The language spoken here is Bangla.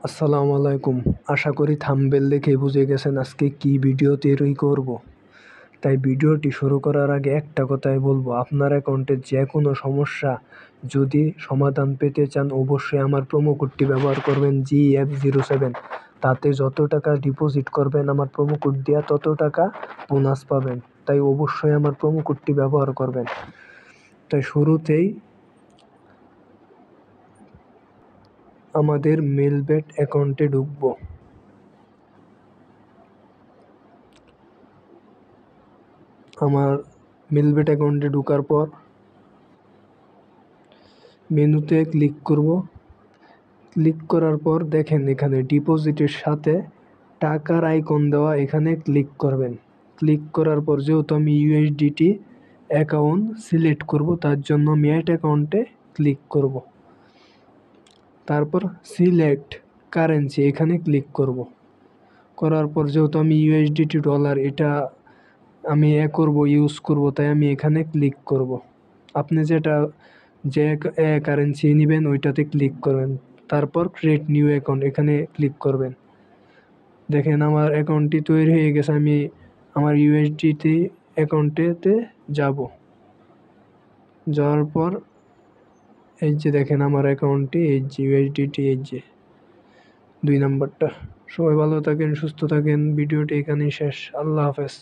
আসসালামু আলাইকুম। আশা করি থাম্বনেল দেখে বুঝে গেছেন আজকে কি ভিডিও তৈরি করব। তাই ভিডিওটি শুরু করার আগে একটা কথাই বলবো, আপনার অ্যাকাউন্টে যে কোনো সমস্যা যদি সমাধান পেতে চান অবশ্যই আমার প্রোমো কোডটি ব্যবহার করবেন GF07। তাতে যত টাকা ডিপোজিট করবেন আমার প্রোমো কোড দেওয়া তত টাকা বোনাস পাবেন। তাই অবশ্যই আমার প্রোমো কোডটি ব্যবহার করবেন। তাই শুরুতেই আমাদের মেলবেট অ্যাকাউন্টে ঢুকবো। আমার মেলবেট অ্যাকাউন্টে ঢোকার পর মেনুতে ক্লিক করব। ক্লিক করার পর দেখেন এখানে ডিপোজিটের সাথে টাকার আইকন দেওয়া, এখানে ক্লিক করবেন। ক্লিক করার পর যেহেতু আমি ইউএসডিটি অ্যাকাউন্ট সিলেক্ট করব তার জন্য আমি অ্যাড অ্যাকাউন্টে ক্লিক করব। তারপর সিলেক্ট কারেন্সি এখানে ক্লিক করব। করার পর যেহেতু আমি ইউএসডিটি ডলার এটা আমি ইউজ করব তাই আমি এখানে ক্লিক করব। আপনি যে কারেন্সি নেবেন ওইটাতে ক্লিক করবেন। তারপর ক্রিয়েট নিউ অ্যাকাউন্ট এখানে ক্লিক করবেন। দেখেন আমার অ্যাকাউন্টটি তৈরি হয়ে গেছে। আমি আমার ইউএসডিটি অ্যাকাউন্টেতে যাব। যাওয়ার পর এই যে দেখেন আমার অ্যাকাউন্টটি, এই যে ইউএসডিটি, এই যে 2 নাম্বারটা। সবাই ভালো থাকেন, সুস্থ থাকেন। ভিডিওটি এখানেই শেষ। আল্লাহ হাফেজ।